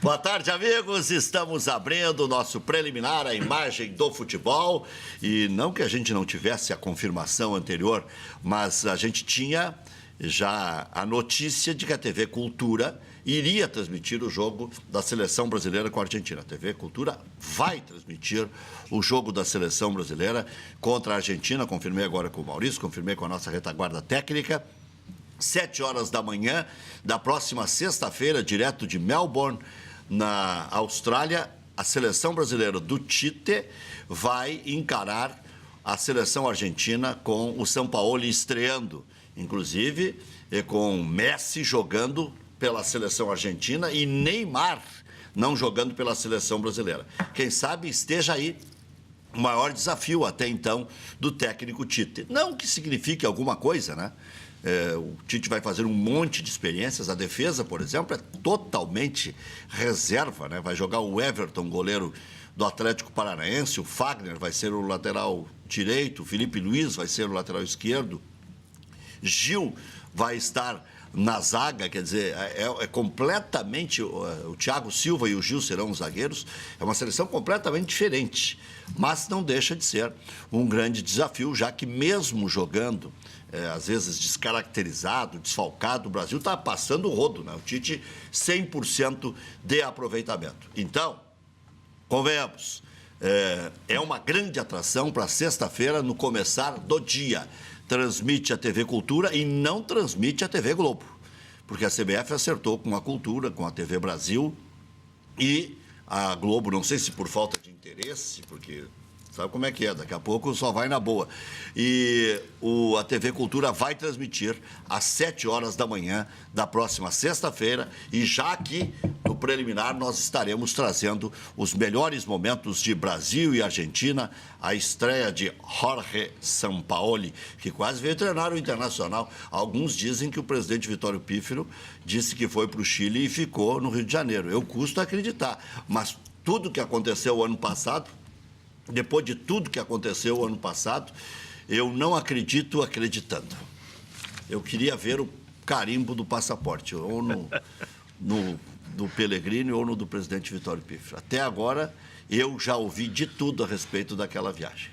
Boa tarde, amigos. Estamos abrindo o nosso preliminar, a imagem do futebol. E não que a gente não tivesse a confirmação anterior, mas a gente tinha já a notícia de que a TV Cultura iria transmitir o jogo da Seleção Brasileira com a Argentina. A TV Cultura vai transmitir o jogo da Seleção Brasileira contra a Argentina. Confirmei agora com o Maurício, confirmei com a nossa retaguarda técnica. 7 horas da manhã da próxima sexta-feira, direto de Melbourne, na Austrália, a Seleção Brasileira do Tite vai encarar a Seleção Argentina com o Sampaoli estreando, inclusive com Messi jogando pela Seleção Argentina e Neymar não jogando pela Seleção Brasileira. Quem sabe esteja aí o maior desafio até então do técnico Tite. Não que signifique alguma coisa, né? O Tite vai fazer um monte de experiências. A defesa, por exemplo, é totalmente reserva, né? Vai jogar o Everton, goleiro do Atlético Paranaense, o Fagner vai ser o lateral direito, o Felipe Luiz vai ser o lateral esquerdo, Gil vai estar na zaga, quer dizer, é completamente... O Thiago Silva e o Gil serão os zagueiros. É uma seleção completamente diferente, mas não deixa de ser um grande desafio, já que mesmo jogando, às vezes descaracterizado, desfalcado, o Brasil está passando o rodo, né? O Tite, 100% de aproveitamento. Então, convenhamos, é uma grande atração para sexta-feira, no começar do dia. Transmite a TV Cultura e não transmite a TV Globo, porque a CBF acertou com a Cultura, com a TV Brasil, e a Globo, não sei se por falta de interesse, porque sabe como é que é, daqui a pouco só vai na boa. E a TV Cultura vai transmitir às 7 horas da manhã da próxima sexta-feira, e já aqui no preliminar nós estaremos trazendo os melhores momentos de Brasil e Argentina, a estreia de Jorge Sampaoli, que quase veio treinar o Internacional. Alguns dizem que o presidente Vitório Pífero disse que foi para o Chile e ficou no Rio de Janeiro. Eu custo acreditar, mas tudo que aconteceu ano passado, depois de tudo que aconteceu ano passado, eu não acredito acreditando. Eu queria ver o carimbo do passaporte, ou do Pellegrini ou no do presidente Vitório Pífero. Até agora, eu já ouvi de tudo a respeito daquela viagem,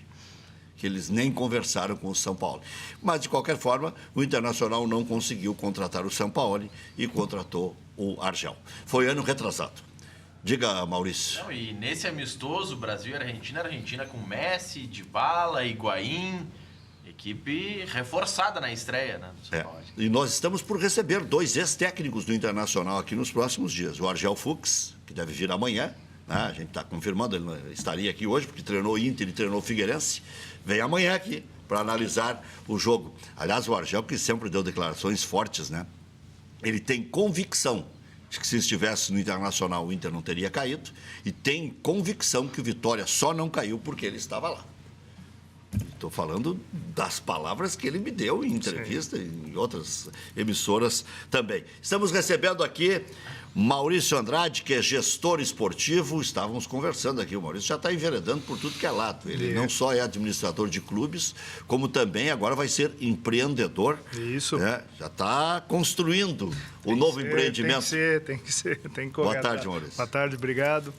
que eles nem conversaram com o Sampaoli. Mas, de qualquer forma, o Internacional não conseguiu contratar o Sampaoli e contratou o Argel. Foi ano retrasado. Diga, Maurício. Não, e nesse amistoso, Brasil e Argentina com Messi, Dybala, Higuaín, equipe reforçada na estreia, né? E nós estamos por receber 2 ex-técnicos do Internacional aqui nos próximos dias. O Argel Fuchs, que deve vir amanhã, né? A gente está confirmando, ele estaria aqui hoje, porque treinou Inter e treinou Figueirense. Vem amanhã aqui para analisar o jogo. Aliás, o Argel, que sempre deu declarações fortes, né? Ele tem convicção de que se estivesse no Internacional o Inter não teria caído, e tem convicção que o Vitória só não caiu porque ele estava lá. Estou falando das palavras que ele me deu em entrevista e em outras emissoras também. Estamos recebendo aqui Maurício Andrade, que é gestor esportivo. Estávamos conversando aqui, o Maurício já está enveredando por tudo que é lado. Ele não só é administrador de clubes, como também agora vai ser empreendedor. Isso. Né? Já está construindo o novo empreendimento. Tem que ser. Boa tarde, Maurício. Boa tarde, obrigado.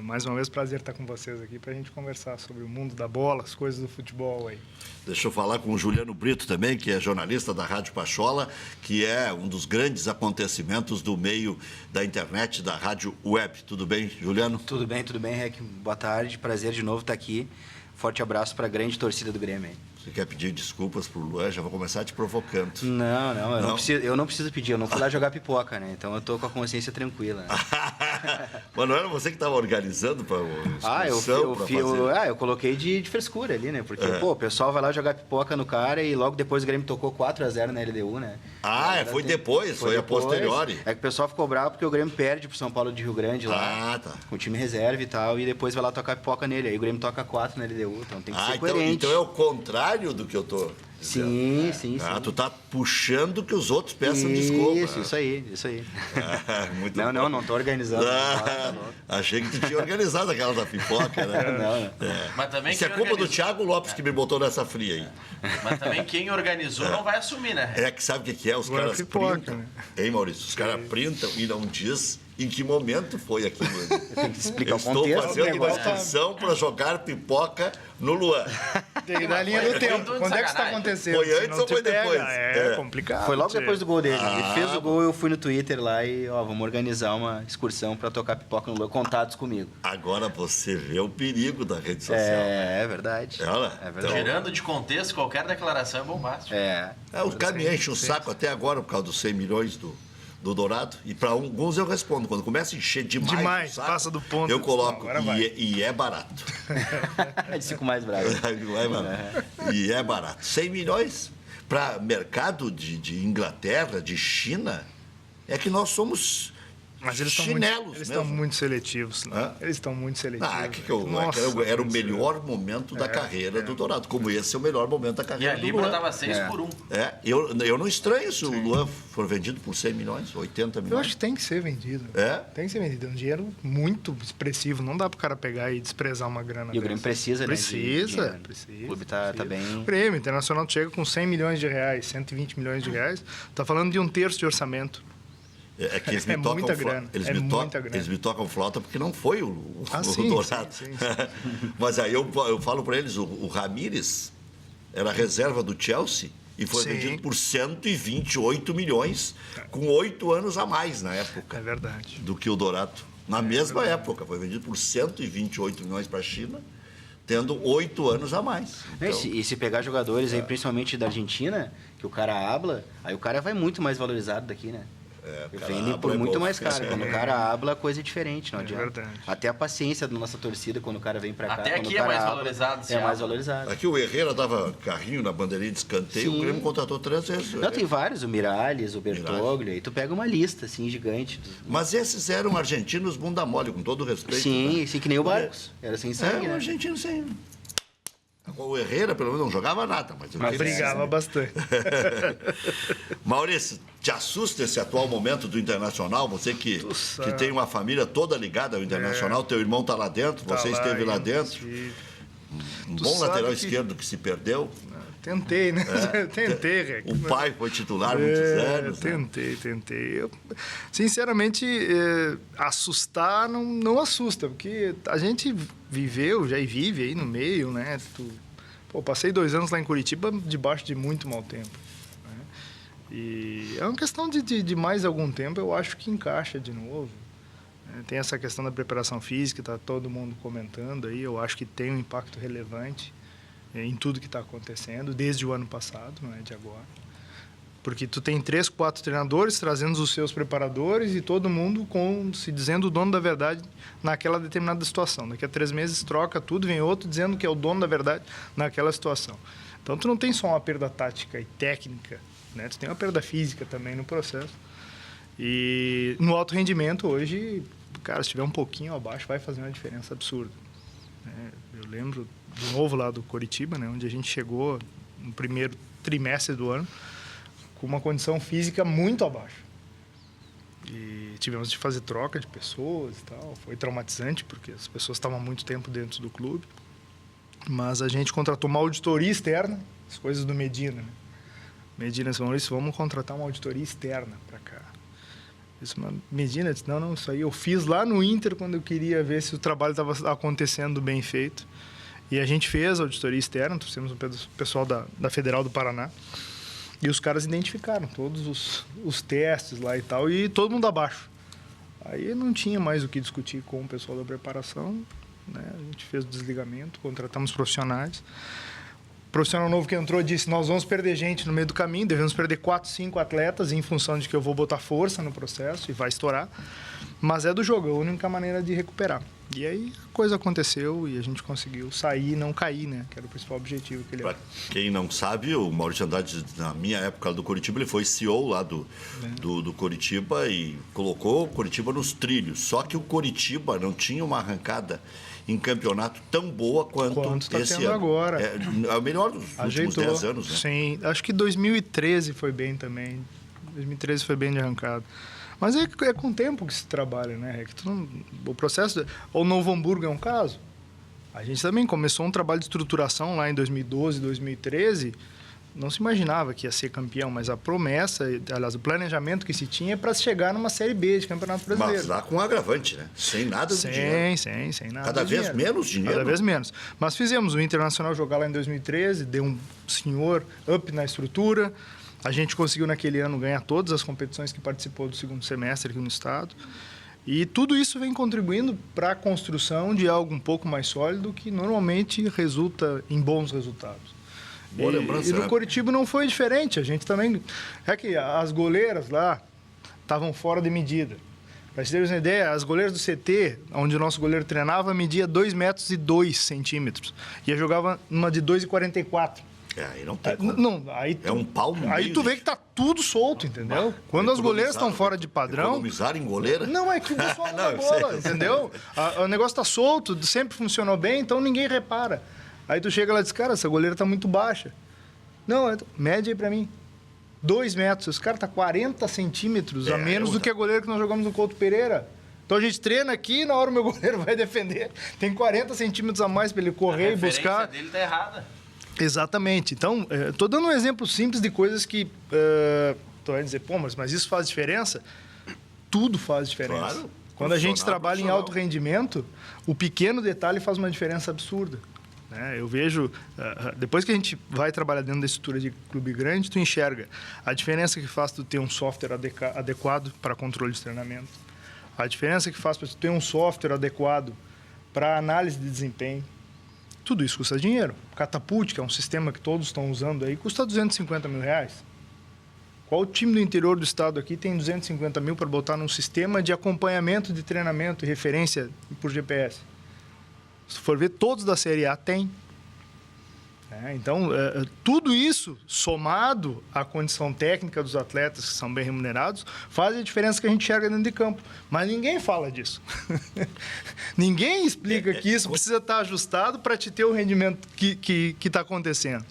Mais uma vez, prazer estar com vocês aqui para a gente conversar sobre o mundo da bola, as coisas do futebol aí. Deixa eu falar com o Juliano Brito também, que é jornalista da Rádio Pachola, que é um dos grandes acontecimentos do meio da internet, da rádio web. Tudo bem, Juliano? Tudo bem, Rec. Boa tarde, prazer de novo estar aqui. Forte abraço para a grande torcida do Grêmio aí. Você quer pedir desculpas pro Luan? Já vou começar te provocando. Não, eu não preciso pedir, eu não fui lá jogar pipoca, né? Então eu tô com a consciência tranquila. Né? Mas não era você que estava organizando para eu coloquei de frescura ali, né? Porque, o pessoal vai lá jogar pipoca no cara e logo depois o Grêmio tocou 4-0 na LDU, né? Foi depois, foi a posteriori. É que o pessoal ficou bravo porque o Grêmio perde pro São Paulo de Rio Grande lá, com o time reserva e tal, e depois vai lá tocar pipoca nele. Aí o Grêmio toca 4 na LDU, então tem que ser coerente. Então é o contrário do que eu tô... Sim. Tu tá puxando que os outros peçam desculpa. Isso aí. Muito Não tô organizando. Achei que tu tinha organizado aquela da pipoca, né? Não. Mas também Isso é quem culpa do organizou- Thiago Lopes que me botou nessa fria aí. Mas também quem organizou não vai assumir, né? É que sabe o que é? Os Agora caras pipoca, printam. né? Hein, Maurício? Os caras printam e não diz em que momento foi aquilo. Tem que explicar Eu o estou contexto. fazendo uma negócio tá- inscrição para jogar pipoca no Luan. Tem que dar a linha Foi do tempo. tudo de Quando é que isso tá sacanagem. acontecendo? Foi Se antes não ou te foi pega, depois? É É. complicado. Foi logo tchê. depois do gol dele. Ele fez o gol, eu fui no Twitter lá e, vamos organizar uma excursão pra tocar pipoca no Lua. Contatos comigo. Agora você vê o perigo da rede social. É verdade. Olha, É verdade. Tirando de contexto, qualquer declaração é bombástica. O cara me enche o saco até agora por causa dos 100 milhões do Dourado. E para alguns eu respondo. Quando começa a encher demais, o saco, passa do ponto. eu coloco. Não, agora vai. E é barato. Eles ficam mais bravos. Não é barato. E é barato. 100 milhões para mercado de Inglaterra, de China, é que nós somos Mas eles estão chinelos muito, eles mesmo. estão muito seletivos. Né? Hã? Eles estão muito seletivos. Nossa, era o melhor momento da carreira do Dourado. Como esse é o melhor momento da E carreira a do Libra Luan. tava 6 por 1. Eu não estranho se o Luan for vendido por 100 milhões, 80 milhões. Eu acho que tem que ser vendido. É? Tem que ser vendido. É um dinheiro muito expressivo. Não dá pro cara pegar e desprezar uma grana E o Grêmio dessa. precisa, né? Precisa. O clube tá bem. O Grêmio Internacional chega com 100 milhões de reais, 120 milhões de reais. Tá falando de 1/3 de orçamento. É que eles me É tocam muita flauta. grana, Eles, é me muita grana. eles me tocam flauta porque não foi o Sim, Dourado. sim. Mas aí eu falo para eles, o Ramírez era reserva do Chelsea e foi Sim. vendido por 128 milhões, com 8 anos a mais na É época verdade. do que o Dourado. Na mesma época, foi vendido por 128 milhões para a China, tendo 8 anos a mais. Né, Então, e se pegar jogadores aí, principalmente da Argentina, que o cara habla, aí o cara vai muito mais valorizado daqui, né? o cara Vendem por habla, é muito bom. mais caro. Quando o cara habla, a coisa é diferente, não adianta. verdade. Até a paciência da nossa torcida quando o cara vem pra cá. Até quando aqui o é cara mais habla, valorizado, se É mais habla. valorizado. Aqui o Herrera dava carrinho na bandeirinha de escanteio, Sim. o Grêmio contratou 3 vezes. Não, tem vários, o Miralles, o Bertoglio, aí tu pega uma lista, assim, gigante. Mas esses eram argentinos bunda mole, com todo respeito. Sim, né? sim, que nem o Barcos. Era sem sangue, É, um né? argentino sem. O Herrera, pelo menos, não jogava nada. Mas Brigava bastante. Maurício, te assusta esse atual momento do Internacional? Você que tem uma família toda ligada ao Internacional, teu irmão está lá dentro, você esteve lá dentro. Um Tu bom sabe lateral que- esquerdo que se perdeu. Tentei, né? Tentei, Rec. O pai foi titular muitos anos. né? Tentei. Eu, sinceramente, assustar não assusta, porque a gente viveu, já vive aí no meio, né? Passei 2 anos lá em Curitiba debaixo de muito mau tempo. Né? E é uma questão de mais algum tempo, eu acho que encaixa de novo. Né? Tem essa questão da preparação física, está todo mundo comentando aí, eu acho que tem um impacto relevante em tudo que está acontecendo, desde o ano passado, não é de agora. Porque tu tem 3, 4 treinadores trazendo os seus preparadores e todo mundo se dizendo o dono da verdade naquela determinada situação. Daqui a 3 meses troca tudo, vem outro dizendo que é o dono da verdade naquela situação. Então tu não tem só uma perda tática e técnica, né? Tu tem uma perda física também no processo. E no alto rendimento hoje, cara, se tiver um pouquinho abaixo vai fazer uma diferença absurda. Né? Eu lembro de novo lá do Coritiba, né? Onde a gente chegou no primeiro trimestre do ano com uma condição física muito abaixo. E tivemos de fazer troca de pessoas e tal. Foi traumatizante, porque as pessoas estavam há muito tempo dentro do clube. Mas a gente contratou uma auditoria externa, as coisas do Medina. Né? Medina disse, Maurício, vamos contratar uma auditoria externa para cá. Medina disse, não, isso aí eu fiz lá no Inter quando eu queria ver se o trabalho estava acontecendo bem feito. E a gente fez a auditoria externa, trouxemos o pessoal da Federal do Paraná. E os caras identificaram todos os testes lá e tal, e todo mundo abaixo. Aí não tinha mais o que discutir com o pessoal da preparação, né? A gente fez o desligamento, contratamos profissionais. O profissional novo que entrou disse, nós vamos perder gente no meio do caminho, devemos perder 4, 5 atletas em função de que eu vou botar força no processo e vai estourar. Mas é do jogo, é a única maneira de recuperar. E aí a coisa aconteceu e a gente conseguiu sair e não cair, né? Que era o principal objetivo que ele Para era. quem não sabe, o Maurício Andrade, na minha época do Coritiba, ele foi CEO lá do Coritiba e colocou o Coritiba nos trilhos. Só que o Coritiba não tinha uma arrancada em campeonato tão boa quanto está esse tendo ano. agora. É o melhor dos últimos 10 anos, né? Sim, acho que 2013 foi bem também. 2013 foi bem de arrancada. Mas é com o tempo que se trabalha, né? É que o processo... O Novo Hamburgo é um caso. A gente também começou um trabalho de estruturação lá em 2012, 2013. Não se imaginava que ia ser campeão, mas a promessa, aliás, o planejamento que se tinha é para chegar numa Série B de Campeonato Brasileiro. Mas lá com agravante, né? Sem nada de dinheiro. Sem nada Cada de vez dinheiro. menos dinheiro. Cada vez menos. Mas fizemos o Internacional jogar lá em 2013, deu um senhor up na estrutura. A gente conseguiu naquele ano ganhar todas as competições que participou do segundo semestre aqui no estado. E tudo isso vem contribuindo para a construção de algo um pouco mais sólido que normalmente resulta em bons resultados. Boa lembrança, E no né? Coritiba não foi diferente. A gente também... É que as goleiras lá estavam fora de medida. Para vocês terem uma ideia, as goleiras do CT, onde o nosso goleiro treinava, media 2,02 metros. E eu jogava numa de 2,44. Aí não tem como. Não, aí É um pau no Aí meio, tu vê gente. que tá tudo solto, entendeu? Quando as goleiras estão fora de padrão... Economizar em goleira? Não, é que o pessoal Não, não eu bola, sei. entendeu? O negócio tá solto, sempre funcionou bem, então ninguém repara. Aí tu chega lá e diz, cara, essa goleira tá muito baixa. Não, mede aí pra mim. 2 metros. Esse cara tá 40 centímetros a menos do que a goleira que nós jogamos no Couto Pereira. Então a gente treina aqui e na hora o meu goleiro vai defender. Tem 40 centímetros a mais para ele correr e buscar. A referência dele tá errada. Exatamente. Então, estou dando um exemplo simples de coisas que... Tu vai dizer, pô, mas isso faz diferença? Tudo faz diferença. Claro. Quando a gente trabalha em Profissional. alto rendimento, o pequeno detalhe faz uma diferença absurda. Eu vejo, depois que a gente vai trabalhar dentro da estrutura de clube grande, tu enxerga a diferença que faz tu ter um software adequado para controle de treinamento, a diferença que faz para tu ter um software adequado para análise de desempenho. Tudo isso custa dinheiro. Catapult, que é um sistema que todos estão usando aí, custa 250 mil reais. Qual time do interior do estado aqui tem 250 mil para botar num sistema de acompanhamento de treinamento e referência por GPS? Se for ver, todos da Série A têm. Então, tudo isso, somado à condição técnica dos atletas, que são bem remunerados, faz a diferença que a gente enxerga dentro de campo. Mas ninguém fala disso. Ninguém explica que isso precisa estar ajustado para te ter o rendimento que está acontecendo.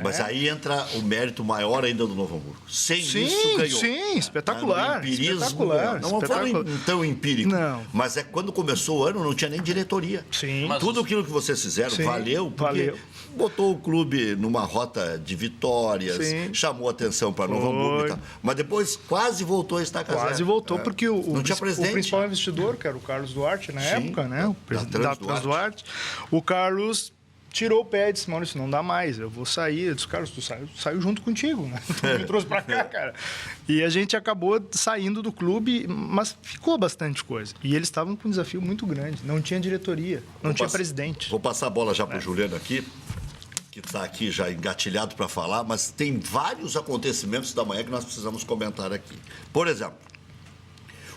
Mas aí entra o mérito maior ainda do Novo Hamburgo. Sem isso, ganhou. Sim, espetacular. No empirismo, espetacular. não foi tão empírico. Não. Mas quando começou o ano, não tinha nem diretoria. Sim. Mas Tudo aquilo que vocês fizeram Sim, valeu, porque valeu. botou o clube numa rota de vitórias, Sim. chamou atenção para Novo Hamburgo e tal. Mas depois quase voltou a estaca zero. Quase voltou, porque Não tinha presidente. o principal investidor, que era o Carlos Duarte, na Sim, época, né? O presidente da Trans Duarte. O Carlos tirou o pé e disse, Maurício, não dá mais, eu vou sair. Eu disse, Carlos, tu saiu junto contigo, né? Tu me trouxe pra cá, cara. E a gente acabou saindo do clube, mas ficou bastante coisa. E eles estavam com um desafio muito grande. Não tinha diretoria, não tinha presidente. Vou passar a bola já para o Juliano aqui, que está aqui já engatilhado para falar, mas tem vários acontecimentos da manhã que nós precisamos comentar aqui. Por exemplo,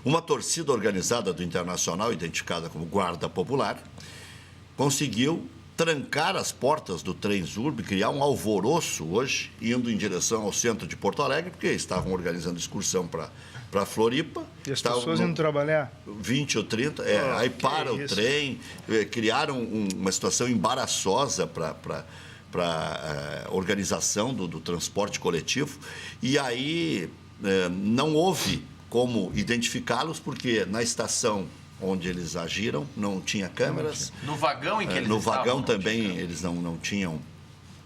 uma torcida organizada do Internacional, identificada como Guarda Popular, conseguiu trancar as portas do Transurb, criar um alvoroço hoje, indo em direção ao centro de Porto Alegre, porque estavam organizando excursão para Floripa. E as pessoas indo trabalhar? 20 ou 30, aí para o isso. trem, criaram uma situação embaraçosa para a organização do transporte coletivo, e aí não houve como identificá-los, porque na estação onde eles agiram não tinha câmeras. No vagão em que eles No estavam, vagão não também tinha. eles não tinham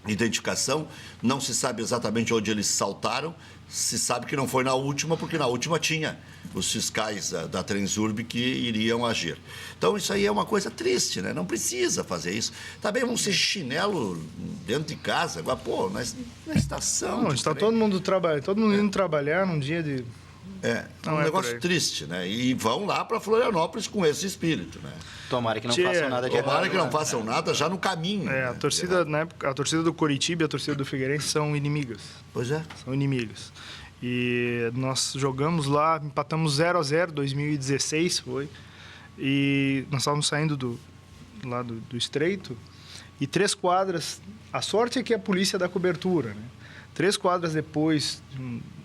identificação, não se sabe exatamente onde eles saltaram, se sabe que não foi na última, porque na última tinha os fiscais da Transurb que iriam agir. Então isso aí é uma coisa triste, né? Não precisa fazer isso. Tá bem, vamos ser chinelo dentro de casa, agora, pô, na estação. Não, está todo mundo trabalhando, todo mundo indo trabalhar num dia de... Um Não é negócio por aí. triste, né? E vão lá para Florianópolis com esse espírito, né? Tomara que não Tchê, façam nada de errado. Tomara que não né? façam nada já no caminho. A né? torcida, na época, a torcida do Coritiba e a torcida do Figueirense são inimigas. Pois é. São inimigas. E nós jogamos lá, empatamos 0-0, 2016 foi. E nós estávamos saindo do Estreito. E 3 quadras... A sorte é que a polícia dá cobertura, né? 3 quadras depois,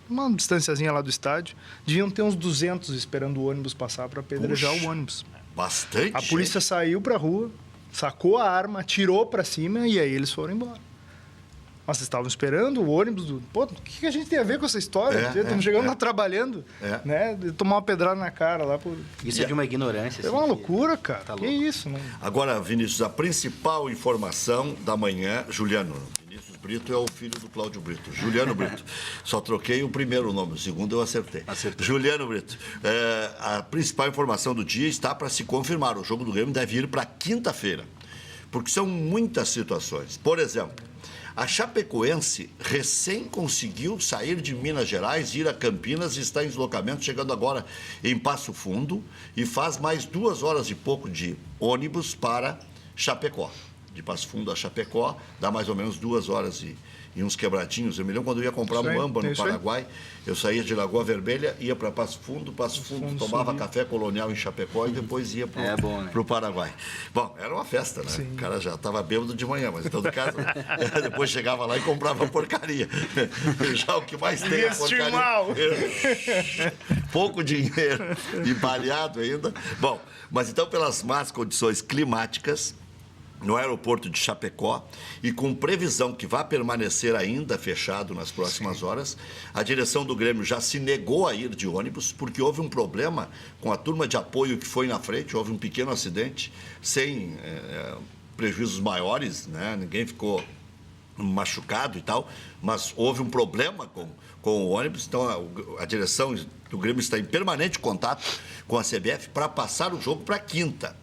uma distanciazinha lá do estádio, deviam ter uns 200 esperando o ônibus passar para apedrejar Puxa. o ônibus. Bastante. A polícia saiu para a rua, sacou a arma, atirou para cima e aí eles foram embora. Mas vocês estavam esperando o ônibus do... Pô, o que a gente tem a ver com essa história? Estamos chegando lá trabalhando, né? De tomar uma pedrada na cara lá. Por... Isso é de uma ignorância. É uma loucura, cara. Tá que louco. isso, né? Agora, Vinícius, a principal informação da manhã, Juliano. Vinícius Brito é o filho do Cláudio Brito. Juliano Brito. Só troquei o primeiro nome, o segundo eu acertei. Juliano Brito. A principal informação do dia está para se confirmar. O jogo do Grêmio deve ir para quinta-feira. Porque são muitas situações. Por exemplo, a Chapecoense recém conseguiu sair de Minas Gerais, ir a Campinas e está em deslocamento, chegando agora em Passo Fundo e faz mais 2 horas e pouco de ônibus para Chapecó. De Passo Fundo a Chapecó, dá mais ou menos 2 horas e uns quebradinhos. Eu me lembro quando eu ia comprar muamba no Paraguai, eu saía de Lagoa Vermelha, ia para Passo Fundo, tomava café colonial em Chapecó e depois ia para o Paraguai. Bom, era uma festa, né? Sim. O cara já estava bêbado de manhã, mas em todo caso, depois chegava lá e comprava porcaria. Já o que mais tem é porcaria. Mal. Pouco dinheiro e baleado ainda. Bom, mas então pelas más condições climáticas, no aeroporto de Chapecó e com previsão que vai permanecer ainda fechado nas próximas horas, a direção do Grêmio já se negou a ir de ônibus porque houve um problema com a turma de apoio que foi na frente, houve um pequeno acidente sem prejuízos maiores, né? Ninguém ficou machucado e tal, mas houve um problema com o ônibus, então a direção do Grêmio está em permanente contato com a CBF para passar o jogo para quinta.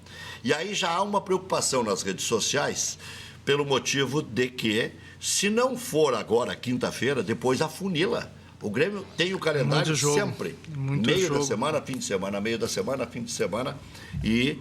E aí já há uma preocupação nas redes sociais pelo motivo de que, se não for agora quinta-feira, depois afunila. O Grêmio tem o calendário sempre. Meio da semana, fim de semana, meio da semana, fim de semana. E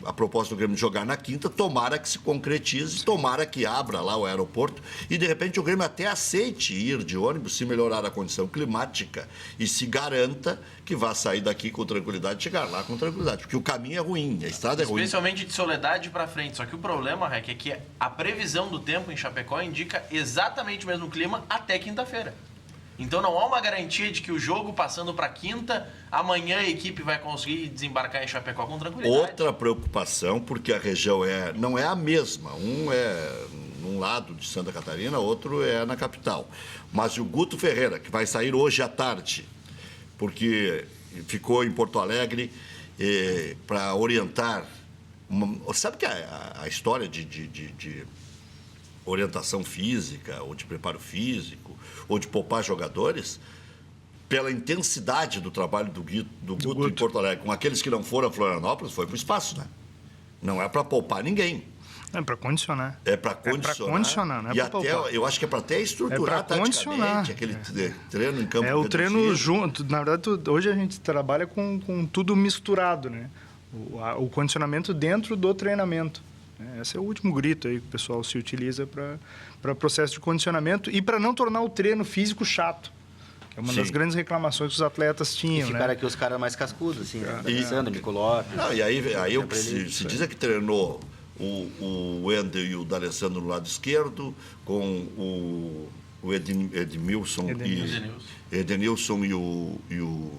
a proposta do Grêmio de jogar na quinta, tomara que se concretize, tomara que abra lá o aeroporto e, de repente, o Grêmio até aceite ir de ônibus se melhorar a condição climática e se garanta que vá sair daqui com tranquilidade e chegar lá com tranquilidade. Porque o caminho é ruim, a estrada é ruim. Especialmente de Soledade para frente. Só que o problema, Rec, é que a previsão do tempo em Chapecó indica exatamente o mesmo clima até quinta-feira. Então não há uma garantia de que o jogo passando para quinta, amanhã a equipe vai conseguir desembarcar em Chapecó com tranquilidade. Outra preocupação, porque a região não é a mesma. Um é num lado de Santa Catarina, outro é na capital. Mas o Guto Ferreira, que vai sair hoje à tarde, porque ficou em Porto Alegre para orientar... Sabe que a história de orientação física, ou de preparo físico, ou de poupar jogadores, pela intensidade do trabalho do Guto em Porto Alegre, com aqueles que não foram a Florianópolis, foi para o espaço, né? Não é para poupar ninguém. É para condicionar. É para condicionar, não é e para poupar. Eu acho que é para até estruturar taticamente aquele treino em campo. É o treino junto. Na verdade, hoje a gente trabalha com tudo misturado, né? O condicionamento dentro do treinamento. Esse é o último grito aí que o pessoal se utiliza para processo de condicionamento e para não tornar o treino físico chato. Que é uma das grandes reclamações que os atletas tinham. E ficaram aqui os caras mais cascudos, assim, né? Alessandro, Nico Lopes. E aí o que se diz é que treinou o Wendel e o D'Alessandro no lado esquerdo, com o Edenilson e o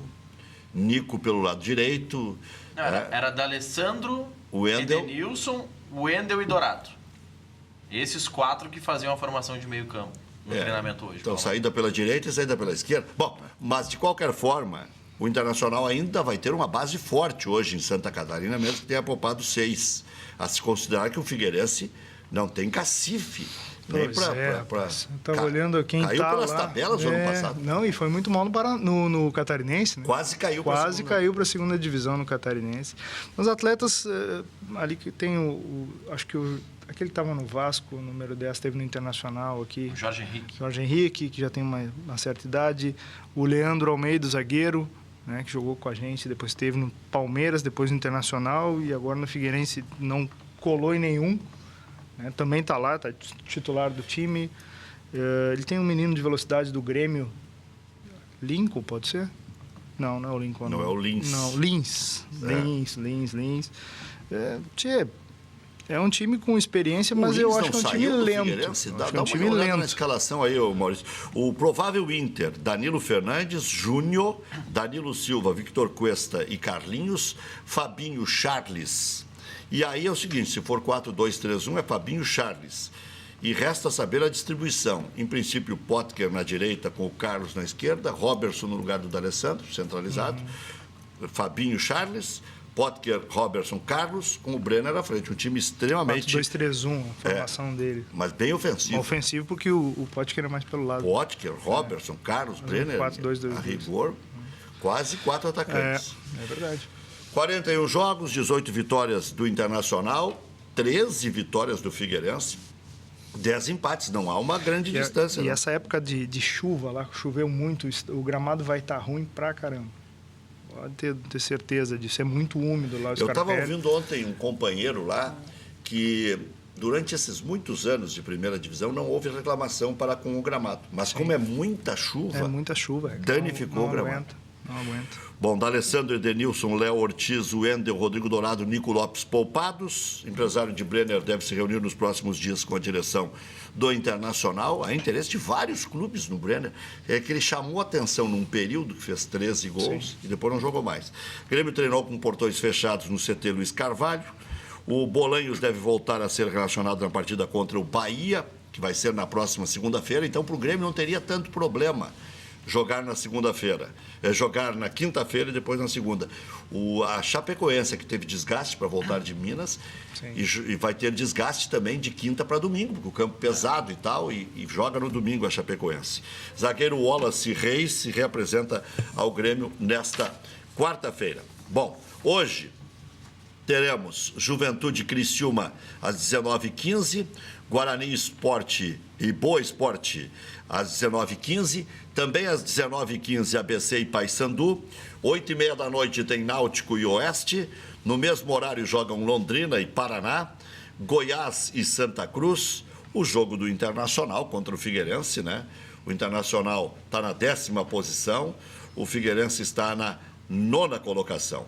Nico pelo lado direito. Não, era D'Alessandro, Wendel, Edenilson, Wendel e Dourado. Esses 4 que faziam a formação de meio campo no treinamento hoje. Então, saída pela direita e saída pela esquerda. Bom, mas de qualquer forma, o Internacional ainda vai ter uma base forte hoje em Santa Catarina, mesmo que tenha poupado 6. A se considerar que o Figueirense não tem cacife. Nem Estava olhando quem caiu tá pelas lá. tabelas no ano passado. Não, e foi muito mal no Catarinense, né? Quase caiu para a segunda divisão no Catarinense. Os atletas ali que tem acho que aquele que estava no Vasco, o número 10, esteve no Internacional aqui. O Jorge Henrique. Jorge Henrique, que já tem uma certa idade. O Leandro Almeida, o zagueiro, né, que jogou com a gente, depois esteve no Palmeiras, depois no Internacional e agora no Figueirense não colou em nenhum. Também está lá, está titular do time. Ele tem um menino de velocidade do Grêmio. Lincoln, pode ser? Não é o Lincoln. Não é o Lins. Não, Lins. Lins. É um time com experiência, mas eu acho que é um time lento. Dá uma olhada na escalação aí, Maurício. O provável Inter, Danilo Fernandes, Júnior, Danilo Silva, Victor Cuesta e Carlinhos, Fabinho, Charles E aí é o seguinte, se for 4-2-3-1, é Fabinho, Charles. E resta saber a distribuição. Em princípio, Potker na direita com o Carlos na esquerda, Robertson no lugar do D'Alessandro, centralizado, Fabinho, Charles, Potker, Robertson, Carlos, com o Brenner à frente. Um time extremamente... 4-2-3-1, a formação dele. Mas bem ofensivo. Ofensivo porque o Potker é mais pelo lado. Potker, Robertson, Carlos, Brenner, 4-2-2-2. a rigor, quase 4 atacantes. É verdade. 41 jogos, 18 vitórias do Internacional, 13 vitórias do Figueirense, 10 empates. Não há uma grande distância. E não. essa época de chuva lá, choveu muito, o gramado vai estar ruim pra caramba. Pode ter certeza disso. É muito úmido lá. Eu estava ouvindo ontem um companheiro lá que, durante esses muitos anos de primeira divisão, não houve reclamação para com o gramado. Mas como é muita chuva, danificou o gramado. Não aguenta. Bom, D'Alessandro, Edenilson, Léo Ortiz, Wendel, Rodrigo Dourado, Nico Lopes poupados. Empresário de Brenner deve se reunir nos próximos dias com a direção do Internacional. Há interesse de vários clubes no Brenner. É que ele chamou atenção num período que fez 13 gols e depois não jogou mais. O Grêmio treinou com portões fechados no CT Luiz Carvalho. O Bolanhos deve voltar a ser relacionado na partida contra o Bahia, que vai ser na próxima segunda-feira. Então, para o Grêmio não teria tanto problema jogar na segunda-feira, jogar na quinta-feira e depois na segunda. A Chapecoense, que teve desgaste para voltar de Minas, e vai ter desgaste também de quinta para domingo, porque o campo pesado e tal, e joga no domingo a Chapecoense. Zagueiro Wallace Reis se reapresenta ao Grêmio nesta quarta-feira. Bom, hoje teremos Juventude Criciúma às 19h15, Guarani Esporte e Boa Esporte às 19h15, também às 19h15 ABC e Paysandu, 8h30 da noite tem Náutico e Oeste, no mesmo horário jogam Londrina e Paraná, Goiás e Santa Cruz, o jogo do Internacional contra o Figueirense, né? O Internacional está na 10ª posição, o Figueirense está na 9ª colocação.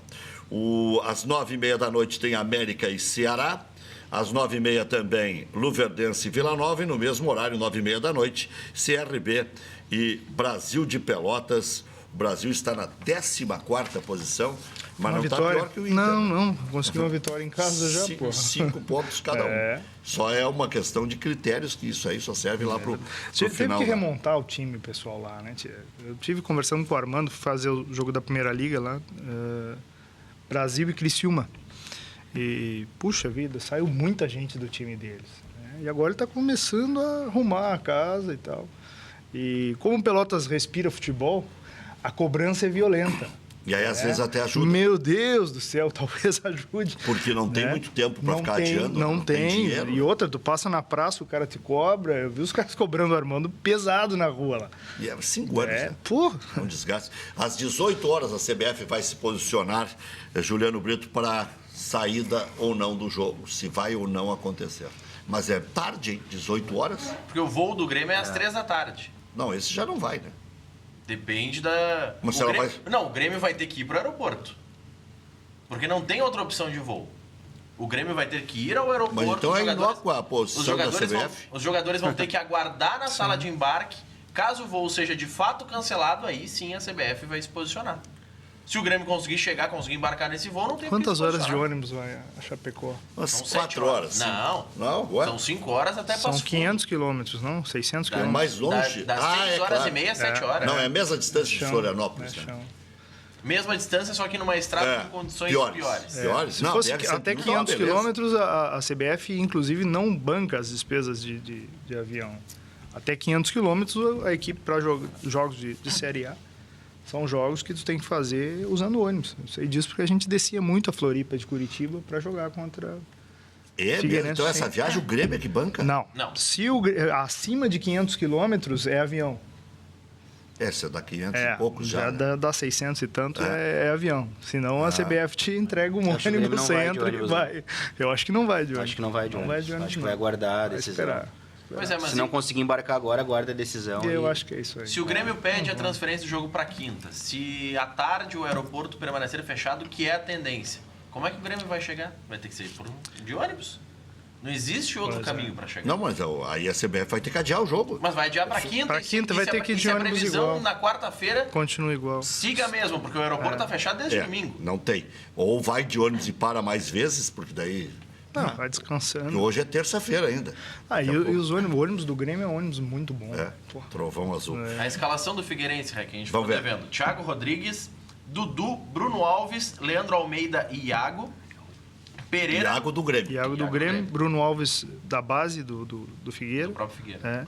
Às 9h30 da noite tem América e Ceará. Às 9h30 também, Luverdense e Vila Nova. E no mesmo horário, 9h30 da noite, CRB e Brasil de Pelotas. O Brasil está na 14ª posição, mas não está pior que o Inter. Não. Conseguiu uma vitória em casa já, pô. 5 pontos cada um. Só é uma questão de critérios, que isso aí só serve lá pro final. Teve que remontar o time, pessoal, lá, né? Eu tive conversando com o Armando, fazer o jogo da Primeira Liga lá, Brasil e Criciúma. E, puxa vida, saiu muita gente do time deles. Né? E agora ele está começando a arrumar a casa e tal. E como o Pelotas respira futebol, a cobrança é violenta. E aí, às vezes, até ajuda. Meu Deus do céu, talvez ajude. Porque não tem muito tempo para ficar adiando. Não tem. Dinheiro. E outra, tu passa na praça, o cara te cobra. Eu vi os caras cobrando o Armando pesado na rua lá. E é 5 anos. Né? Porra. É um desgaste. Às 18 horas, a CBF vai se posicionar, Juliano Brito, para saída ou não do jogo, se vai ou não acontecer. Mas é tarde, hein? 18 horas? Porque o voo do Grêmio é às 3 da tarde. Não, esse já não vai, né? Depende da... Mas se ela vai... Não, o Grêmio vai ter que ir para o aeroporto. Porque não tem outra opção de voo. O Grêmio vai ter que ir ao aeroporto. Mas então é inócua a posição da CBF. Os jogadores vão ter que aguardar na sala de embarque. Caso o voo seja de fato cancelado, aí sim a CBF vai se posicionar. Se o Grêmio conseguir embarcar nesse voo, não tem Quantas horas de ônibus vai a Chapecó? Umas 4 horas. Não, são 5 horas até Passo Fundo. São 500 quilômetros, não? 600 É quilômetros. mais longe. Das 6 horas e meia, 7 horas. Não, é a mesma distância de Florianópolis. Né? Mesma distância, só que numa estrada com condições piores. Piores? Se fosse até 500 quilômetros, a CBF, inclusive, não banca as despesas de avião. Até 500 quilômetros, a equipe para jogos de Série A são jogos que tu tem que fazer usando ônibus. Eu sei disso porque a gente descia muito a Floripa de Curitiba para jogar contra Figueirense. Então essa viagem o Grêmio é que banca? Não. Se acima de 500 quilômetros é avião. Você dá 500 e poucos já. Dá 600 e tanto é avião. Senão a CBF te entrega um ônibus, você entra e vai. Eu acho que não vai de ônibus. Acho que não vai de ônibus. Acho que vai aguardar a decisão. Pois é, mas se não conseguir embarcar agora, aguarda a decisão. Eu acho que é isso aí. Se o Grêmio pede a transferência do jogo para quinta, se à tarde o aeroporto permanecer fechado, que é a tendência, como é que o Grêmio vai chegar? Vai ter que ser de ônibus? Não existe outro caminho para chegar. Não, mas aí a CBF vai ter que adiar o jogo. Mas vai adiar para quinta. Pra quinta vai ter que ir de a ônibus previsão igual. na quarta-feira Continua igual. siga mesmo, porque o aeroporto está fechado desde domingo. Não tem. Ou vai de ônibus e para mais vezes, porque daí... Não, vai descansando. E hoje é terça-feira ainda. E os ônibus do Grêmio é um ônibus muito bom. Porra. Trovão azul. A escalação do Figueirense, que a gente ficou Vamos ver. devendo. Thiago Rodrigues, Dudu, Bruno Alves, Leandro Almeida e Iago. Pereira. Iago do Grêmio. Iago do Grêmio, Bruno Alves da base do Figueira. Do próprio Figueira. É.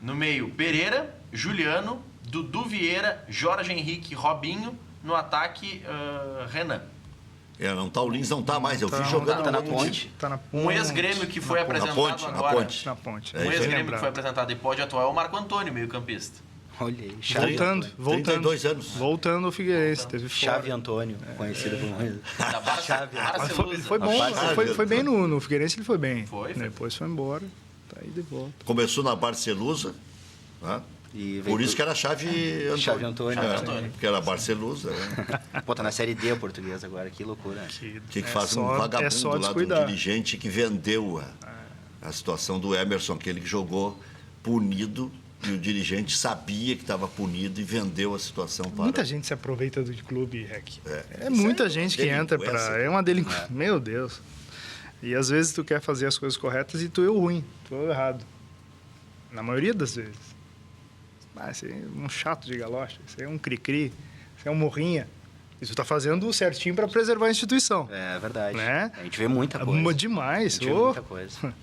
No meio, Pereira, Juliano, Dudu Vieira, Jorge Henrique, Robinho. No ataque, Renan. Não tá, o Lins não tá mais. Eu vi Tá, jogando tá na outro ponte. time. Tá na Um ex-grêmio que foi apresentado ponte, na agora. ponte. Na ponte. É Um isso aí. ex-grêmio que foi apresentado e pode atuar é o Marco Antônio, meio-campista. Olha aí, Chave, Voltando. 32 anos. Voltando ao Figueirense. Teve Chave fora. Antônio, conhecido como... Da Chave. Mas ele foi bom, Rapaz, foi bem no Figueirense, ele foi bem. Foi. Depois foi embora. Tá aí de volta. Começou na Barcelusa. Né? E Por isso que era Chave Antônio. Chave Antônio. Chave É, Antônio. porque era Barcelusa. Né? Pô, tá na Série D o português agora, que loucura. Que faz um vagabundo lá de um dirigente que vendeu a situação do Emerson, aquele que jogou punido, e o dirigente sabia que estava punido e vendeu a situação para... Muita gente se aproveita do clube, Rec. É. Muita Isso aí é gente que entra delinquência. para... É uma delinquência. Meu Deus. E às vezes tu quer fazer as coisas corretas e tu é o ruim, tu é o errado. Na maioria das vezes. Esse é um chato de galocha, esse é um cri-cri, esse é um morrinha. E tu tá fazendo certinho para preservar a instituição. É verdade. Né? A gente vê muita coisa. Demais. A gente vê muita coisa.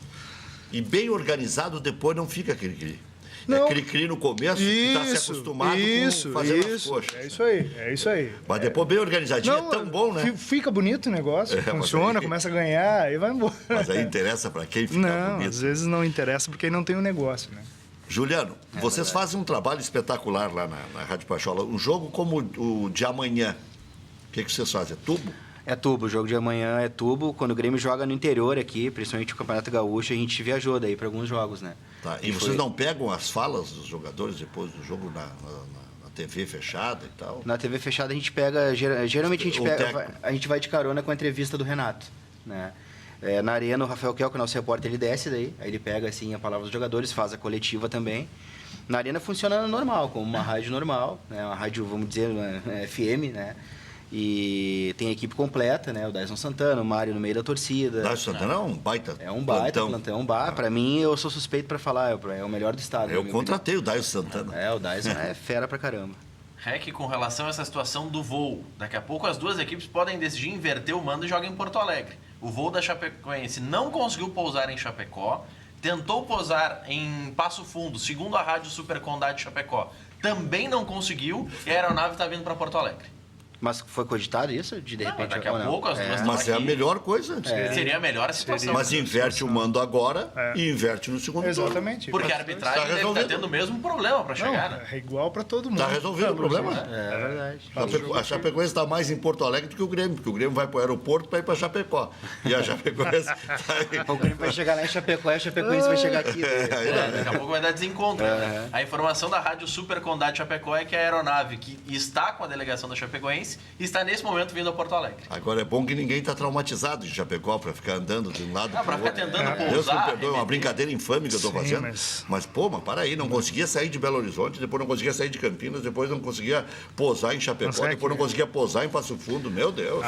E bem organizado, depois não fica cri-cri. Não. É cri-cri no começo, que está se acostumado com fazer as coxas. É isso aí. Mas depois bem organizadinho é tão bom, né? Fica bonito o negócio, mas funciona, aí- começa a ganhar e vai embora. Mas aí interessa para quem fica Não, bonito. às vezes não interessa porque não tem um negócio, né? Juliano, vocês fazem um trabalho espetacular lá na Rádio Pachola. Um jogo como o de amanhã, o que vocês fazem? É tubo? É tubo, o jogo de amanhã é tubo. Quando o Grêmio joga no interior aqui, principalmente o Campeonato Gaúcho, a gente viajou daí para alguns jogos, né? Tá. E vocês não pegam as falas dos jogadores depois do jogo na TV fechada e tal? Na TV fechada a gente pega, geralmente O técnico. a gente vai de carona com a entrevista do Renato, né? Na arena, o Rafael Kel, que é o nosso repórter, ele desce daí, aí ele pega assim a palavra dos jogadores, faz a coletiva também. Na arena funciona normal, como uma rádio normal, né? Uma rádio, vamos dizer, uma FM, né? E tem a equipe completa, né? O Dyson Santana, o Mário no meio da torcida. Dácio Santana é um baita É um baita plantão. Pra mim, eu sou suspeito pra falar, é o melhor do estado. Eu na minha contratei o Dácio Santana. opinião. O Dyson é fera pra caramba. Rec, com relação a essa situação do voo, daqui a pouco as duas equipes podem decidir inverter o mando e jogar em Porto Alegre. O voo da Chapecoense não conseguiu pousar em Chapecó, tentou pousar em Passo Fundo, segundo a rádio Super Condado de Chapecó, também não conseguiu e a aeronave está vindo para Porto Alegre. Mas foi cogitado isso? De Não, repente. daqui a ou não? pouco as duas estão Mas é a aqui. melhor coisa. Seria a melhor situação. Mas inverte o mando agora e inverte no segundo turno. Exatamente. Porque a Tá arbitragem deve estar resolvido. tendo o mesmo problema para Não, chegar, né? é igual para todo mundo. Está resolvido o problema. É verdade. A Chapecoense está mais em Porto Alegre do que o Grêmio, porque o Grêmio vai para o aeroporto para ir para Chapecó. E a Chapecoense está aí. O Grêmio vai chegar lá em Chapecó e a Chapecoense vai chegar aqui. Daqui a pouco vai dar desencontro. Né? A informação da rádio Super Condado de Chapecó é que a aeronave que está com a delegação da Chapecoense está nesse momento vindo a Porto Alegre. Agora é bom que ninguém está traumatizado de Chapecó para ficar andando de um lado Para para o ficar outro. tentando Deus me pousar. perdoe, é uma brincadeira infame que eu estou Sim, fazendo. mas- Pô, para aí, não conseguia sair de Belo Horizonte, depois não conseguia sair de Campinas, depois não conseguia pousar em Chapecó, Mas é depois não que- conseguia pousar em Passo Fundo. Meu Deus.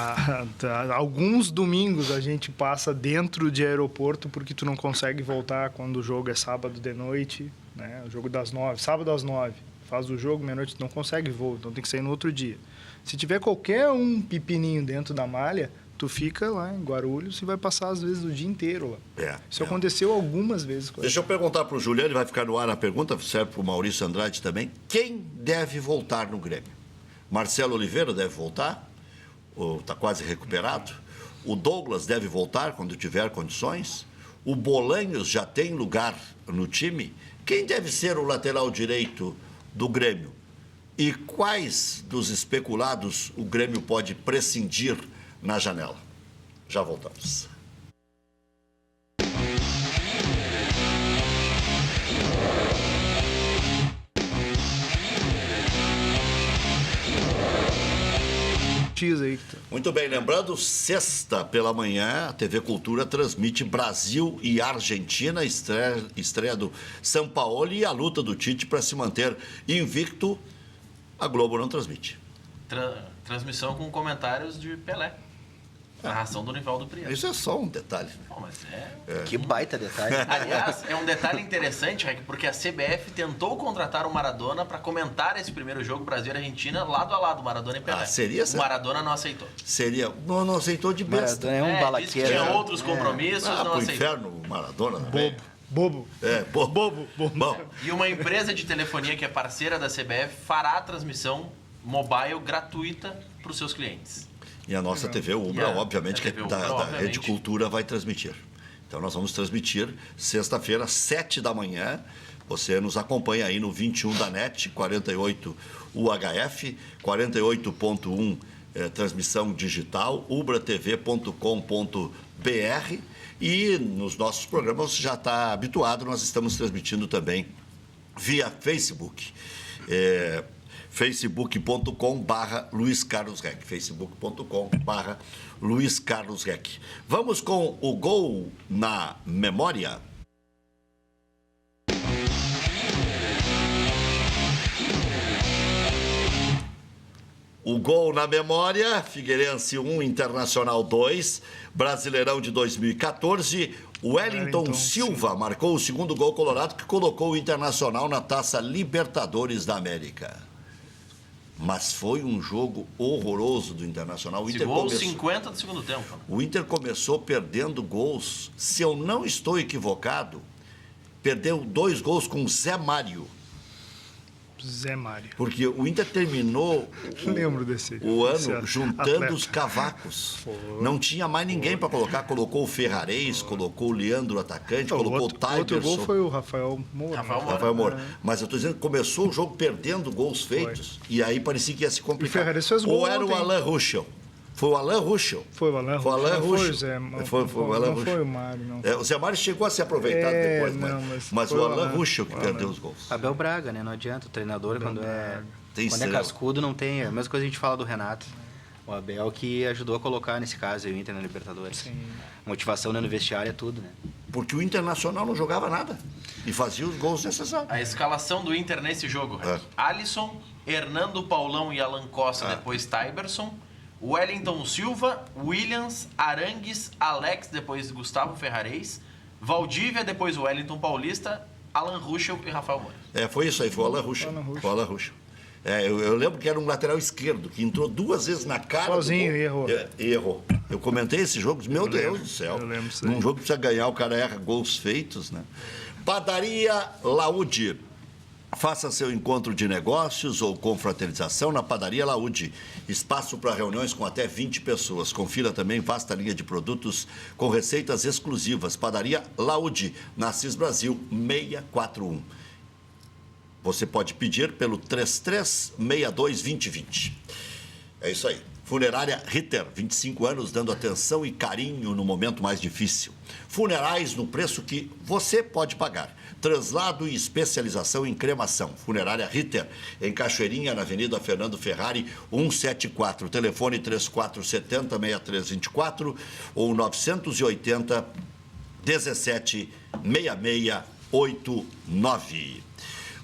Alguns domingos a gente passa dentro de aeroporto porque tu não consegue voltar quando o jogo é sábado de noite, né? O jogo das 9, sábado às 9. Faz o jogo, meia-noite, tu não consegue voo, então tem que sair no outro dia. Se tiver qualquer um pepininho dentro da malha, tu fica lá em Guarulhos e vai passar às vezes o dia inteiro lá. Isso aconteceu algumas vezes com Deixa eu perguntar para o Juliano, ele vai ficar no ar a pergunta, serve para o Maurício Andrade também. Quem deve voltar no Grêmio? Marcelo Oliveira deve voltar? Está quase recuperado? O Douglas deve voltar quando tiver condições? O Bolanhos já tem lugar no time? Quem deve ser o lateral direito do Grêmio? E quais dos especulados o Grêmio pode prescindir na janela? Já voltamos. X aí. Muito bem, lembrando, sexta pela manhã, a TV Cultura transmite Brasil e Argentina, estreia do Sampaoli e a luta do Tite para se manter invicto. A Globo não transmite. Transmissão com comentários de Pelé. Narração do Nivaldo Prieto. Isso é só um detalhe. Bom, mas Que baita detalhe. Aliás, é um detalhe interessante, Rec, porque a CBF tentou contratar o Maradona para comentar esse primeiro jogo Brasil e Argentina lado a lado, Maradona e Pelé. Seria o Maradona não aceitou. Seria. Não aceitou de besta. Maradona é um Disse que tinha balaqueiro. outros compromissos, não pro aceitou. inferno, o Maradona. Né? Bobo. Bobo. Bom, E uma empresa de telefonia que é parceira da CBF fará a transmissão mobile gratuita para os seus clientes. e a nossa TV Ubra, obviamente, que é da Rede Cultura, vai transmitir. Então, nós vamos transmitir sexta-feira, 7 da manhã. Você nos acompanha aí no 21 da NET, 48 UHF, 48.1 transmissão digital, ubratv.com.br. E nos nossos programas você já está habituado, nós estamos transmitindo também via Facebook. facebook.com/Luiz Carlos Reck. facebook.com/Luiz Carlos Reck. Vamos com o gol na memória. O gol na memória, Figueirense 1, Internacional 2, Brasileirão de 2014. Wellington Silva marcou o segundo gol colorado que colocou o Internacional na Taça Libertadores da América. Mas foi um jogo horroroso do Internacional. O Inter começou 50 do segundo tempo. O Inter começou perdendo gols. Se eu não estou equivocado, perdeu 2 gols com Zé Mário. Zé Mário. Porque o Inter terminou Lembro desse o ano juntando atleta. os cavacos. Não tinha mais ninguém para colocar. Colocou o Ferrarez, colocou o Leandro atacante, colocou o Tigerson. Outro gol foi o Rafael Moura. Rafael Moura. Mas eu estou dizendo que começou o jogo perdendo gols feitos. E aí parecia que ia se complicar. E o Ferrarez fez gol Ou era ontem. o Alain Ruschel. Foi o Alain Ruschel. Foi o Alain Ruschel. Foi o Alain Ruschel. Não foi o Mário, não. O Zé Mário chegou a ser aproveitado depois, mas o Alain Ruschel que perdeu os gols. Abel Braga, né? Não adianta. O treinador, quando é cascudo, não tem. A mesma coisa a gente fala do Renato. O Abel que ajudou a colocar, nesse caso, o Inter na Libertadores. Sim. Motivação no vestiário é tudo, né? Porque o Internacional não jogava nada. E fazia os gols necessários. A escalação do Inter nesse jogo. Alisson, Hernando Paulão e Alan Costa, depois Tyberson. Wellington Silva, Williams, Arangues, Alex, depois Gustavo Ferrarez, Valdívia, depois Wellington Paulista, Alan Ruschel e Rafael Moura. Foi isso aí, foi o Alain Ruschel. Foi o Alain Ruschel. Eu lembro que era um lateral esquerdo, que entrou 2 vezes na cara sozinho do gol. e errou. Eu comentei esse jogo, meu Deus do céu. Eu lembro disso Num aí. jogo que precisa ganhar, o cara erra gols feitos, né? Padaria Laúde. Faça seu encontro de negócios ou confraternização na Padaria Laúde. Espaço para reuniões com até 20 pessoas. Confira também vasta linha de produtos com receitas exclusivas. Padaria Laúde, na Assis Brasil 641. Você pode pedir pelo 3362-2020. É isso aí. Funerária Ritter, 25 anos dando atenção e carinho no momento mais difícil. Funerais no preço que você pode pagar. Traslado e especialização em cremação. Funerária Ritter, em Cachoeirinha, na Avenida Fernando Ferrari, 174. Telefone 3470-6324 ou 980-17-6689.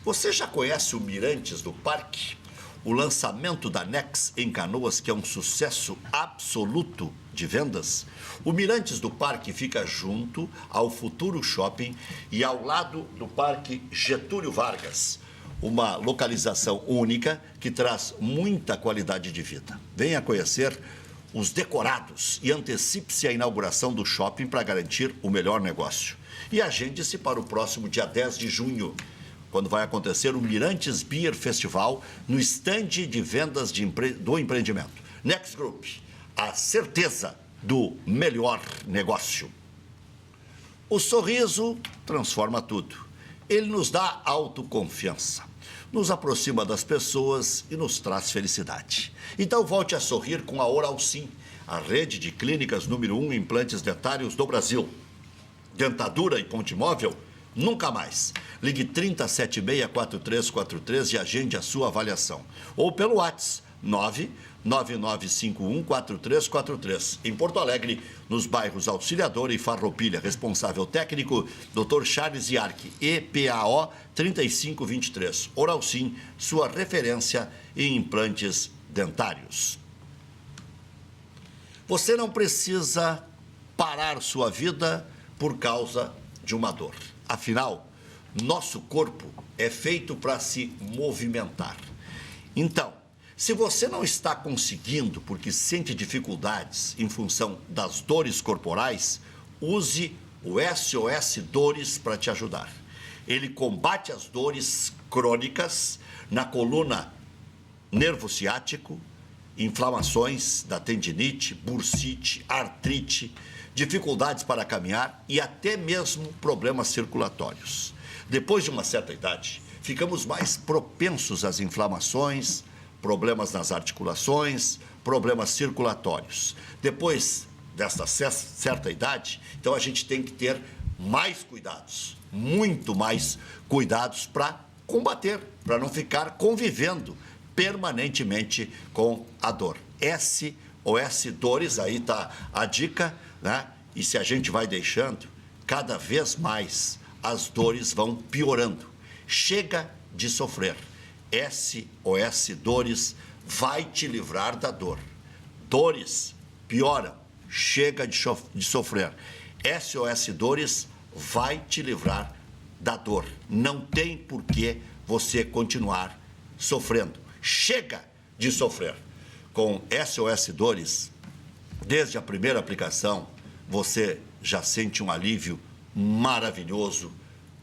Você já conhece o Mirantes do Parque? O lançamento da Nex em Canoas, que é um sucesso absoluto de vendas. O Mirantes do Parque fica junto ao Futuro Shopping e ao lado do Parque Getúlio Vargas. Uma localização única que traz muita qualidade de vida. Venha conhecer os decorados e antecipe-se a inauguração do shopping para garantir o melhor negócio. E agende-se para o próximo dia 10 de junho. Quando vai acontecer o Mirantes Beer Festival no estande de vendas do empreendimento. Next Group, a certeza do melhor negócio. O sorriso transforma tudo. Ele nos dá autoconfiança, nos aproxima das pessoas e nos traz felicidade. Então volte a sorrir com a Oral Sim, a rede de clínicas número 1 em implantes dentários do Brasil. Dentadura e ponte móvel? Nunca mais. Ligue 3076-4343 e agende a sua avaliação. Ou pelo WhatsApp 9951-4343. Em Porto Alegre, nos bairros Auxiliadora e Farroupilha. Responsável técnico, Dr. Charles Iarque, EPAO 3523. Oral Sim, sua referência em implantes dentários. Você não precisa parar sua vida por causa de uma dor. Afinal, nosso corpo é feito para se movimentar. Então, se você não está conseguindo porque sente dificuldades em função das dores corporais, use o SOS Dores para te ajudar. Ele combate as dores crônicas na coluna, nervo ciático, inflamações da tendinite, bursite, artrite, dificuldades para caminhar e até mesmo problemas circulatórios. Depois de uma certa idade, ficamos mais propensos às inflamações, problemas nas articulações, problemas circulatórios. Depois dessa certa idade, então a gente tem que ter mais cuidados, muito mais cuidados para combater, para não ficar convivendo permanentemente com a dor. SOS Dores, aí está a dica, né? E se a gente vai deixando, cada vez mais as dores vão piorando. Chega de sofrer. SOS Dores vai te livrar da dor. Dores pioram. Chega de sofrer. SOS Dores vai te livrar da dor. Não tem por que você continuar sofrendo. Chega de sofrer. Com SOS Dores, desde a primeira aplicação, você já sente um alívio maravilhoso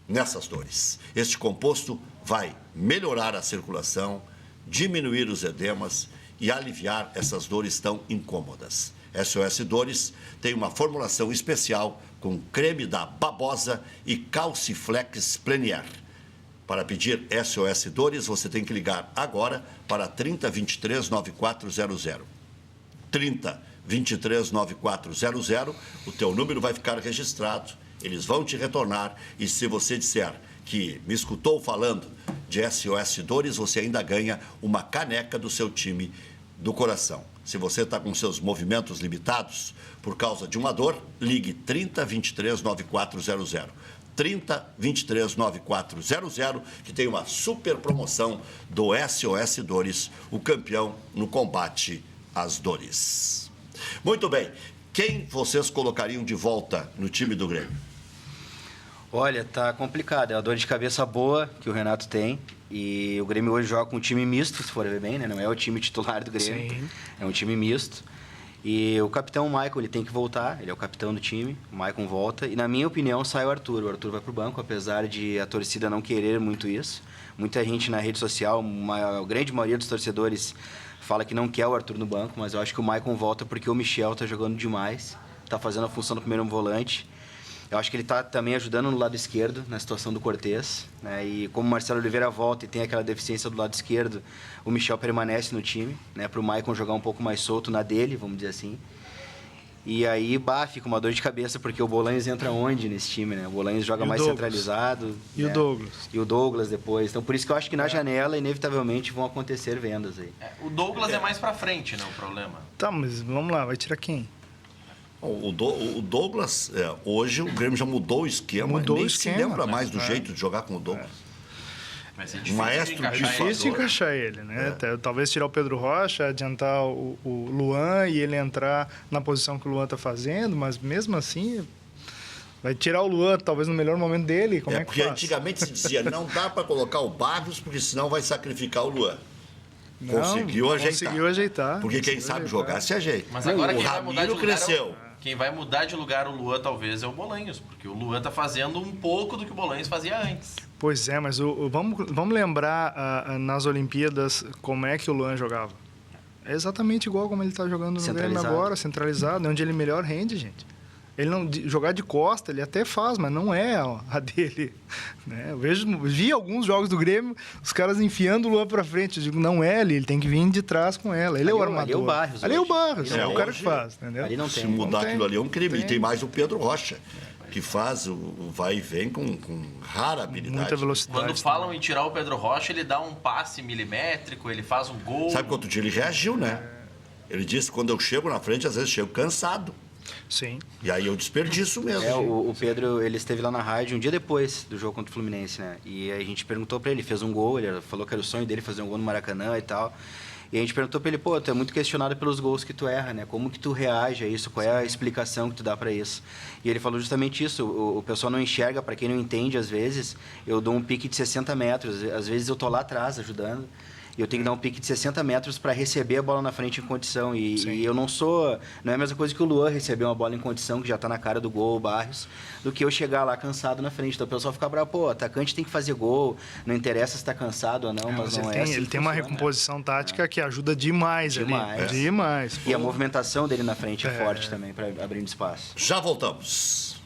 nessas dores. Este composto vai melhorar a circulação, diminuir os edemas e aliviar essas dores tão incômodas. SOS Dores tem uma formulação especial com creme da babosa e calciflex Plenier. Para pedir SOS Dores, você tem que ligar agora para 3023-9400. 3023-9400, o teu número vai ficar registrado, eles vão te retornar e se você disser que me escutou falando de SOS Dores, você ainda ganha uma caneca do seu time do coração. Se você está com seus movimentos limitados por causa de uma dor, ligue 3023-9400. 3023-9400, que tem uma super promoção do SOS Dores, o campeão no combate às dores. Muito bem, quem vocês colocariam de volta no time do Grêmio? Olha, tá complicado. É uma dor de cabeça boa que o Renato tem. E o Grêmio hoje joga com um time misto, se for ver bem, né? Não é o time titular do Grêmio. Sim. É um time misto. E o capitão Michael, ele tem que voltar. Ele é o capitão do time. O Michael volta. E, na minha opinião, sai o Arthur. O Arthur vai pro banco, apesar de a torcida não querer muito isso. Muita gente na rede social, a grande maioria dos torcedores fala que não quer o Arthur no banco, mas eu acho que o Michael volta porque o Michel tá jogando demais. Tá fazendo a função do primeiro volante. Eu acho que ele está também ajudando no lado esquerdo, na situação do Cortez, né? E como o Marcelo Oliveira volta e tem aquela deficiência do lado esquerdo, o Michel permanece no time, né? Para o Maicon jogar um pouco mais solto na dele, vamos dizer assim. E aí, fica uma dor de cabeça, porque o Bolanhos entra onde nesse time, né? O Bolanhos joga mais centralizado. E né? o Douglas. E o Douglas depois. Então, por isso que eu acho que na janela, inevitavelmente, vão acontecer vendas aí. O Douglas é mais para frente, né? O problema. Tá, mas vamos lá, vai tirar quem? O Douglas, hoje o Grêmio já mudou o esquema. Mudou nem o esquema, se lembra mais do né? jeito de jogar com o Douglas. Vai ser difícil Maestro de encaixar difícil Difícil de encaixar ele, né? Talvez tirar o Pedro Rocha, adiantar o Luan e ele entrar na posição que o Luan está fazendo, mas mesmo assim vai tirar o Luan talvez no melhor momento dele, como é que porque faz? antigamente se dizia, não dá para colocar o Barros porque senão vai sacrificar o Luan. Não, Conseguiu ajeitar. Porque quem sabe jogar se ajeita. Mas agora o quem vai mudar de Ramiro lugar cresceu. Quem vai mudar de lugar o Luan talvez é o Bolanhos, porque o Luan tá fazendo um pouco do que o Bolanhos fazia antes. Pois é, mas vamos lembrar nas Olimpíadas como é que o Luan jogava. É exatamente igual como ele está jogando no Grêmio agora, centralizado, onde ele melhor rende, gente. Ele não jogar de costa, ele até faz, mas não é a dele. Né? Eu vi alguns jogos do Grêmio, os caras enfiando o Luan para frente. Eu digo, não é ele tem que vir de trás com ela. Ele é o armador. Ali é o Barros. Ali é o Barros, é o cara hoje, que faz. Entendeu? Ali não tem. Se mudar aquilo ali é um crime. Tem. E tem mais o Pedro Rocha, que faz o vai e vem com rara habilidade. Muita velocidade. Quando falam em tirar o Pedro Rocha, ele dá um passe milimétrico, ele faz um gol. Sabe quanto dia ele reagiu, né? Ele disse que quando eu chego na frente, às vezes chego cansado. Sim. E aí eu desperdiço mesmo. O Pedro, ele esteve lá na rádio um dia depois do jogo contra o Fluminense, né? E aí a gente perguntou pra ele, fez um gol, ele falou que era o sonho dele fazer um gol no Maracanã e tal. E a gente perguntou pra ele, pô, tu é muito questionado pelos gols que tu erra, né? Como que tu reage a isso? Qual é a explicação que tu dá pra isso? E ele falou justamente isso, o pessoal não enxerga, pra quem não entende, às vezes, eu dou um pique de 60 metros, às vezes eu tô lá atrás ajudando, e eu tenho que dar um pique de 60 metros para receber a bola na frente em condição. E eu não sou... Não é a mesma coisa que o Luan receber uma bola em condição, que já está na cara do gol, o Barrios, do que eu chegar lá cansado na frente. Então o pessoal fica bravo, pô, atacante tem que fazer gol, não interessa se está cansado ou não, mas não é assim. Ele tem uma recomposição tática que ajuda demais. Demais. E a movimentação dele na frente é forte também, para abrindo espaço. Já voltamos.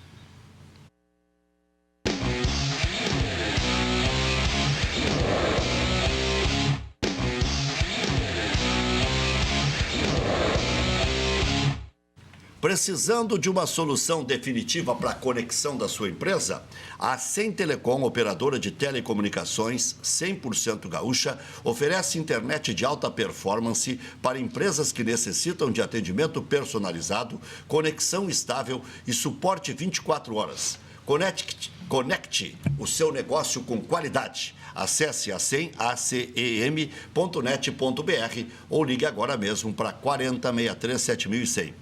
Precisando de uma solução definitiva para a conexão da sua empresa? A Sem Telecom, operadora de telecomunicações 100% gaúcha, oferece internet de alta performance para empresas que necessitam de atendimento personalizado, conexão estável e suporte 24 horas. Conecte o seu negócio com qualidade. Acesse acem.net.br ou ligue agora mesmo para 4063-7100.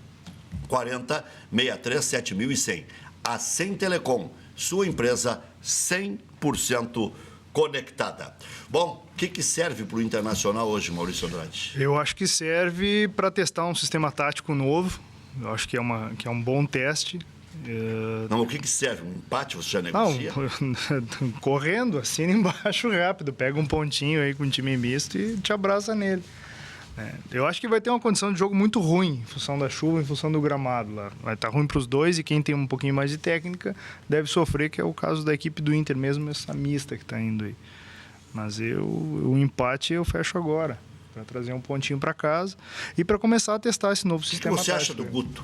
4063-7100. A Sem Telecom, sua empresa 100% conectada. Bom, o que serve para o Internacional hoje, Maurício Andrade? Eu acho que serve para testar um sistema tático novo. Eu acho que é um bom teste. Não, o que serve? Um empate você já negocia? Não, correndo, assina embaixo rápido. Pega um pontinho aí com um time misto e te abraça nele. Eu acho que vai ter uma condição de jogo muito ruim, em função da chuva, em função do gramado lá. Vai estar ruim para os dois e quem tem um pouquinho mais de técnica deve sofrer, que é o caso da equipe do Inter mesmo, essa mista que está indo aí. Mas o empate eu fecho agora, para trazer um pontinho para casa e para começar a testar esse novo sistema tático. O que você acha do Guto?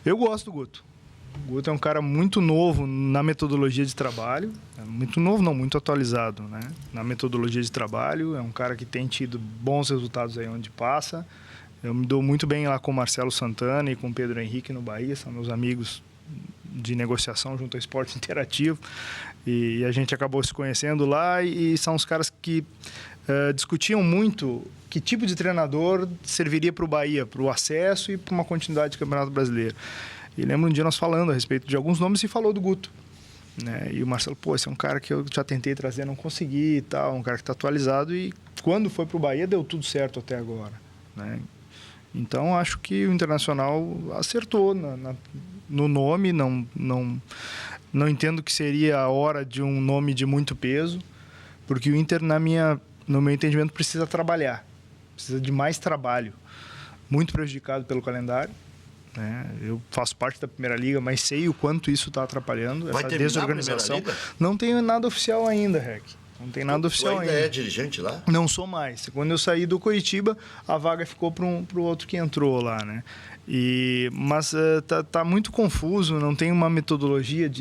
Eu gosto do Guto. O Guto é um cara muito novo na metodologia de trabalho. Muito novo, não, muito atualizado, né? Na metodologia de trabalho. É um cara que tem tido bons resultados aí onde passa. Eu me dou muito bem lá com o Marcelo Santana e com o Pedro Henrique no Bahia. São meus amigos de negociação junto ao Esporte Interativo. E a gente acabou se conhecendo lá e são os caras que discutiam muito que tipo de treinador serviria para o Bahia, para o acesso e para uma continuidade de Campeonato Brasileiro. E lembro um dia nós falando a respeito de alguns nomes e falou do Guto. Né? E o Marcelo, pô, esse é um cara que eu já tentei trazer, não consegui e tal, um cara que está atualizado e quando foi para o Bahia deu tudo certo até agora. Né? Então, acho que o Internacional acertou no nome, não entendo que seria a hora de um nome de muito peso, porque o Inter, no meu entendimento, precisa trabalhar, precisa de mais trabalho, muito prejudicado pelo calendário. Eu faço parte da Primeira Liga, mas sei o quanto isso está atrapalhando, essa desorganização. Não tenho nada oficial ainda, Rec. Não tem nada oficial ainda. Você ainda é dirigente lá? Não sou mais. Quando eu saí do Coritiba, a vaga ficou para o outro que entrou lá, né? Mas tá muito confuso, não tem uma metodologia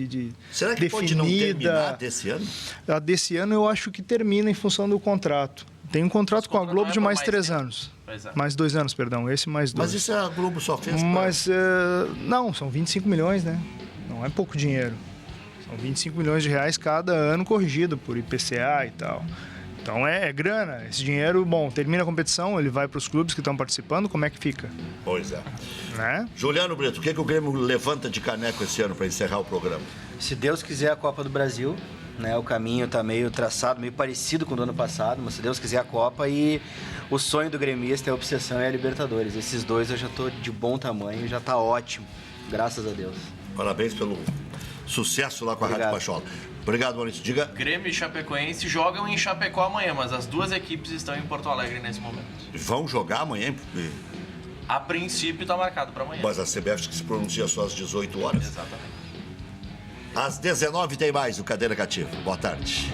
Será que definida. Pode não terminar desse ano? A desse ano eu acho que termina em função do contrato. Tem um contrato com a Globo de mais 3 anos. Mais 2 anos, perdão. Esse mais 2. Mas isso a Globo só fez não, são 25 milhões, né? Não é pouco dinheiro. São 25 milhões de reais cada ano corrigido por IPCA e tal. Então é grana. Esse dinheiro, bom, termina a competição, ele vai para os clubes que estão participando, como é que fica? Pois é. Né? Juliano Brito, o que o Grêmio levanta de caneco esse ano para encerrar o programa? Se Deus quiser a Copa do Brasil, né? O caminho está meio traçado, meio parecido com o do ano passado, mas se Deus quiser a Copa e o sonho do gremista, a obsessão é a Libertadores. Esses dois eu já estou de bom tamanho, já está ótimo, graças a Deus. Parabéns pelo sucesso lá com a Rádio Pachola. Obrigado, Maurício. Diga. Grêmio e Chapecoense jogam em Chapecó amanhã, mas as duas equipes estão em Porto Alegre nesse momento. Vão jogar amanhã? A princípio está marcado para amanhã. Mas a CBF que se pronuncia só às 18 horas. Exatamente. Às 19 tem mais o Cadeira Cativa. Boa tarde.